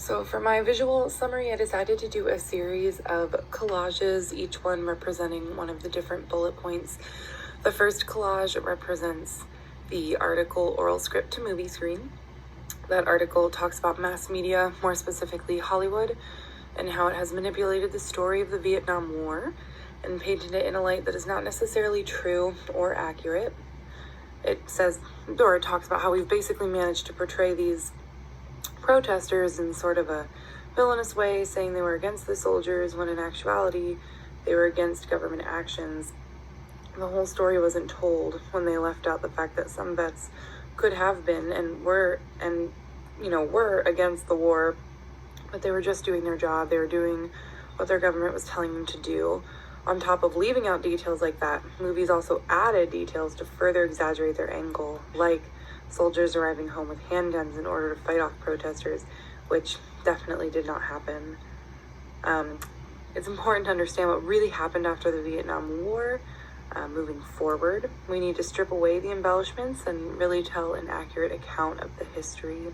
So for my visual summary, I decided to do a series of collages, each one representing one of the different bullet points. The first collage represents the article Oral Script to Movie Screen. That article talks about mass media, more specifically Hollywood, and how it has manipulated the story of the Vietnam War and painted it in a light that is not necessarily true or accurate. It talks about how we've basically managed to portray these protesters in sort of a villainous way, saying they were against the soldiers when in actuality they were against government actions. The whole story wasn't told when they left out the fact that some vets could have been and were against the war, but they were just doing their job. They were doing what their government was telling them to do. On top of leaving out details like that, movies also added details to further exaggerate their angle, like soldiers arriving home with handguns in order to fight off protesters, which definitely did not happen. It's important to understand what really happened after the Vietnam War. Moving forward, we need to strip away the embellishments and really tell an accurate account of the history.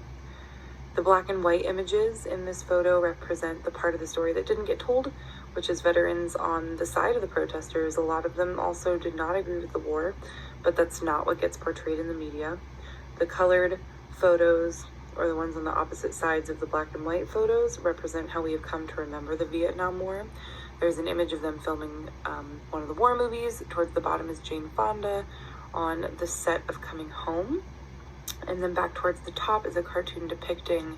The black and white images in this photo represent the part of the story that didn't get told, which is veterans on the side of the protesters. A lot of them also did not agree with the war, but that's not what gets portrayed in the media. The colored photos, or the ones on the opposite sides of the black and white photos, represent how we have come to remember the Vietnam War. There's an image of them filming one of the war movies. Towards the bottom is Jane Fonda on the set of Coming Home. And then back towards the top is a cartoon depicting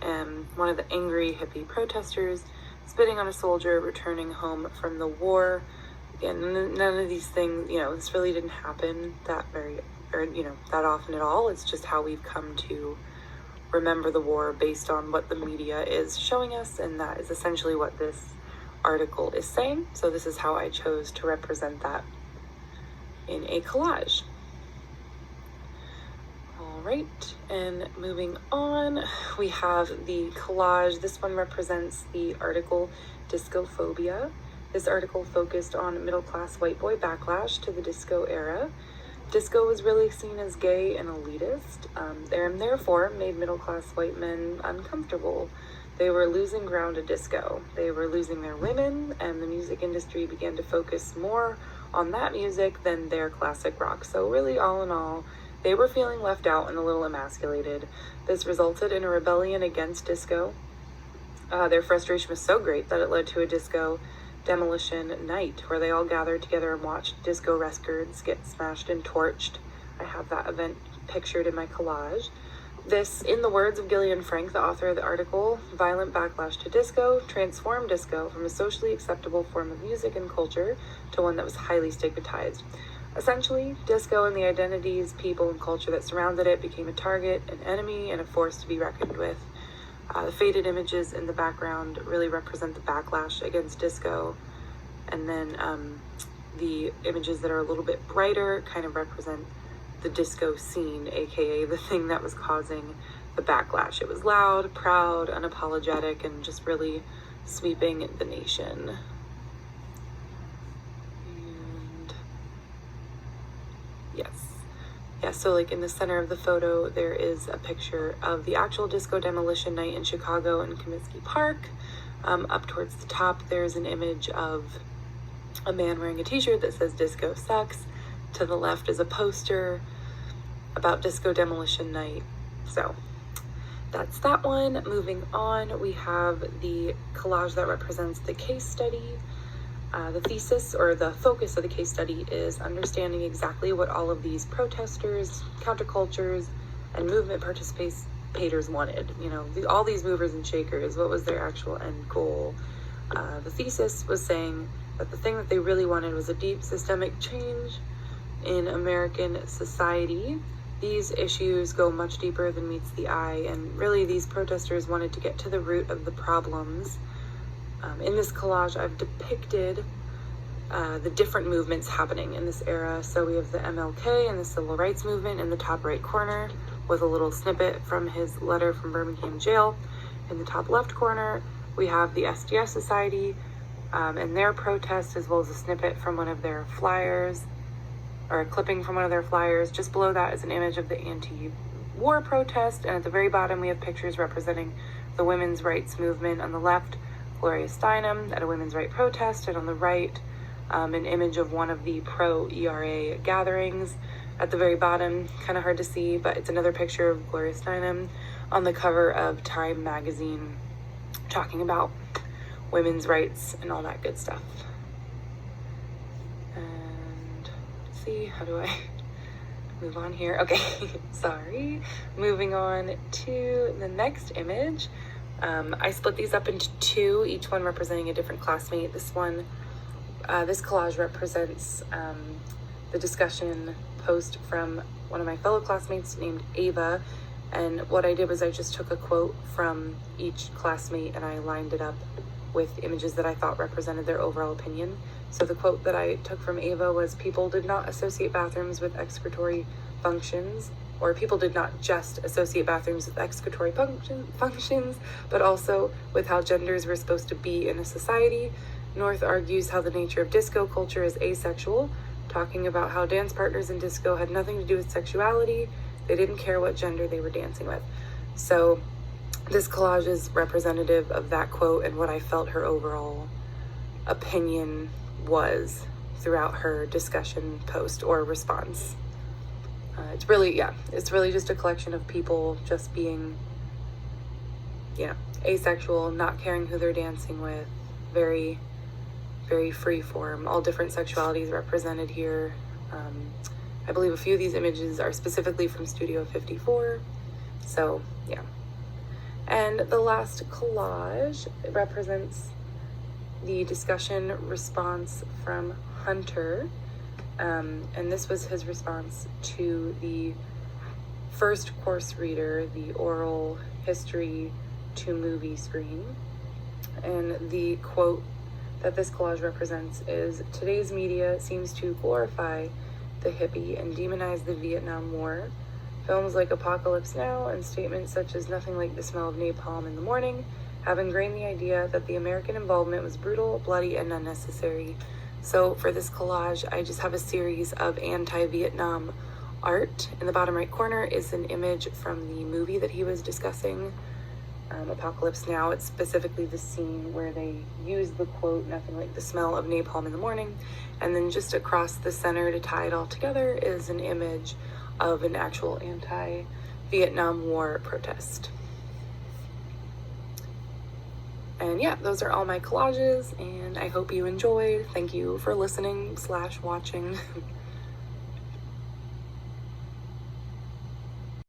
one of the angry hippie protesters spitting on a soldier returning home from the war. Again, none of these things, this really didn't happen that often at all. It's just how we've come to remember the war based on what the media is showing us, and that is essentially what this article is saying. So this is how I chose to represent that in a collage. All right, and moving on, we have the collage. This one represents the article Discophobia. This article focused on middle-class white boy backlash to the disco era. Disco was really seen as gay and elitist, and therefore made middle-class white men uncomfortable. They were losing ground to disco. They were losing their women, and the music industry began to focus more on that music than their classic rock. So really, all in all, they were feeling left out and a little emasculated. This resulted in a rebellion against disco. Their frustration was so great that it led to a disco demolition night where they all gathered together and watched disco records get smashed and torched. I have that event pictured in my collage. This, in the words of Gillian Frank, the author of the article, violent backlash to disco transformed disco from a socially acceptable form of music and culture to one that was highly stigmatized. Essentially, disco and the identities, people, and culture that surrounded it became a target, an enemy, and a force to be reckoned with. The faded images in the background really represent the backlash against disco, and then the images that are a little bit brighter kind of represent the disco scene, aka the thing that was causing the backlash. It was loud, proud, unapologetic, and just really sweeping the nation. And so like in the center of the photo, there is a picture of the actual disco demolition night in Chicago in Comiskey Park. Up towards the top, there's an image of a man wearing a t-shirt that says "Disco Sucks." To the left is a poster about disco demolition night. So that's that one. Moving on, we have the collage that represents the case study. The thesis, or the focus of the case study, is understanding exactly what all of these protesters, countercultures, and movement participators wanted. All these movers and shakers, what was their actual end goal? The thesis was saying that the thing that they really wanted was a deep systemic change in American society. These issues go much deeper than meets the eye, and really these protesters wanted to get to the root of the problems. In this collage, I've depicted the different movements happening in this era. So we have the MLK and the Civil Rights Movement in the top right corner with a little snippet from his letter from Birmingham jail. In the top left corner, we have the SDS Society and their protest, as well as a snippet from one of their flyers, or a clipping from one of their flyers. Just below that is an image of the anti-war protest, and at the very bottom we have pictures representing the women's rights movement on the left, Gloria Steinem at a women's rights protest, and on the right, an image of one of the pro-ERA gatherings. At the very bottom, kind of hard to see, but it's another picture of Gloria Steinem on the cover of Time magazine talking about women's rights and all that good stuff. And let's see, how do I move on here? Okay, sorry. Moving on to the next image. I split these up into two, each one representing a different classmate. This collage represents the discussion post from one of my fellow classmates named Ava, and what I did was I just took a quote from each classmate and I lined it up with images that I thought represented their overall opinion. So the quote that I took from Ava was, "People did not associate bathrooms with excretory functions, or people did not just associate bathrooms with excretory functions, but also with how genders were supposed to be in a society. North argues how the nature of disco culture is asexual, talking about how dance partners in disco had nothing to do with sexuality. They didn't care what gender they were dancing with." So this collage is representative of that quote and what I felt her overall opinion was throughout her discussion post or response. It's really just a collection of people just being, asexual, not caring who they're dancing with, very, very free form, all different sexualities represented here. I believe a few of these images are specifically from Studio 54. So, yeah. And the last collage represents the discussion response from Hunter. And this was his response to the first course reader, the oral history to movie screen. And the quote that this collage represents is, "Today's media seems to glorify the hippie and demonize the Vietnam War. Films like Apocalypse Now and statements such as 'nothing like the smell of napalm in the morning' have ingrained the idea that the American involvement was brutal, bloody, and unnecessary." So for this collage, I just have a series of anti-Vietnam art. In the bottom right corner is an image from the movie that he was discussing, Apocalypse Now. It's specifically the scene where they use the quote, "nothing like the smell of napalm in the morning." And then just across the center to tie it all together is an image of an actual anti-Vietnam War protest. And yeah, those are all my collages, and I hope you enjoyed. Thank you for listening/watching.